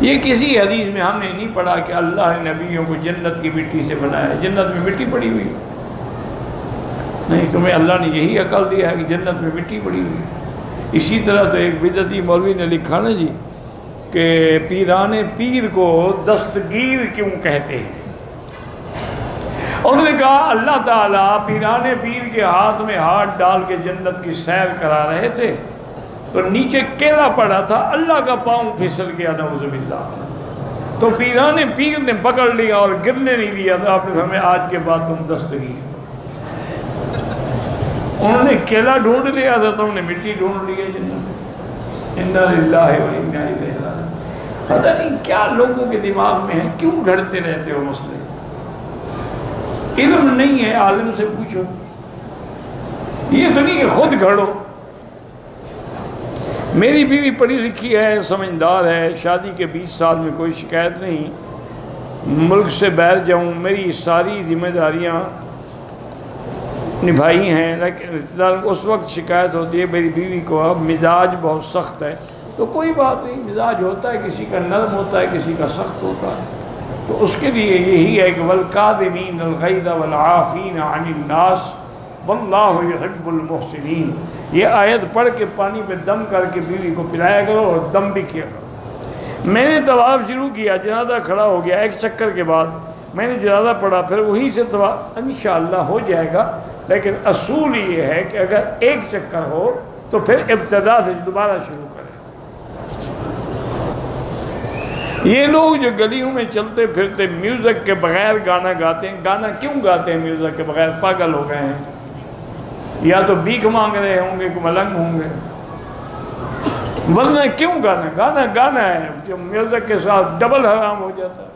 یہ کسی حدیث میں ہم نے نہیں پڑھا کہ اللہ نے نبیوں کو جنت کی مٹی سے بنایا ہے، جنت میں مٹی پڑی ہوئی ہے۔ نہیں، تمہیں اللہ نے یہی عقل دیا ہے کہ جنت میں مٹی پڑی ہوئی ہے۔ اسی طرح تو ایک بدعتی مولوی نے لکھا نا جی کہ پیران پیر کو دستگیر کیوں کہتے ہیں؟ انہوں نے کہا اللہ تعالیٰ پیران پیر کے ہاتھ میں ہاتھ ڈال کے جنت کی سیر کرا رہے تھے تو نیچے کیلا پڑا تھا، اللہ کا پاؤں پھسل گیا، نعوذ باللہ، تو پیران پیر نے پکڑ لیا اور گرنے نہیں دیا، تو آپ نے ہمیں آج کے بعد تم دستگیر۔ انہوں نے کیلا ڈھونڈ لیا تھا، تم نے مٹی ڈھونڈ لی ہے جنت۔ انا للہ و انا الیہ راجعون۔ پتہ نہیں کیا لوگوں کے دماغ میں ہے، کیوں گھڑتے رہتے ہو مسئلے؟ علم نہیں ہے، عالم سے پوچھو، یہ تو نہیں کہ خود گھڑو۔ میری بیوی پڑھی لکھی ہے، سمجھدار ہے، شادی کے 20 سال میں کوئی شکایت نہیں، ملک سے باہر جاؤں میری ساری ذمہ داریاں نبھائی ہیں، لیکن رشتہ دار اس وقت شکایت ہوتی ہے میری بیوی کو اب مزاج بہت سخت ہے، تو کوئی بات نہیں، مزاج ہوتا ہے، کسی کا نرم ہوتا ہے، کسی کا سخت ہوتا ہے، تو اس کے لیے یہی ہے کہ وَالْكَاظِمِينَ الْغَيْظَ وَالْعَافِينَ عَنِ النَّاسِ وَاللَّهُ يُحِبُّ الْمُحْسِنِينَ۔ یہ آیت پڑھ کے پانی پہ دم کر کے بیوی کو پلایا کرو اور دم بھی کیا کرو۔ میں نے طواف شروع کیا، جنازہ کھڑا ہو گیا، ایک چکر کے بعد میں نے جنازہ پڑھا، پھر وہیں سے طواف انشاءاللہ ہو جائے گا، لیکن اصول یہ ہے کہ اگر ایک چکر ہو تو پھر ابتدا سے دوبارہ شروع کریں۔ یہ لوگ جو گلیوں میں چلتے پھرتے میوزک کے بغیر گانا گاتے ہیں، گانا کیوں گاتے ہیں میوزک کے بغیر؟ پاگل ہو گئے ہیں، یا تو بھیک مانگ رہے ہوں گے کہ ملنگ ہوں گے، ورنہ کیوں گانا؟ گانا گانا ہے، جو میوزک کے ساتھ ڈبل حرام ہو جاتا ہے۔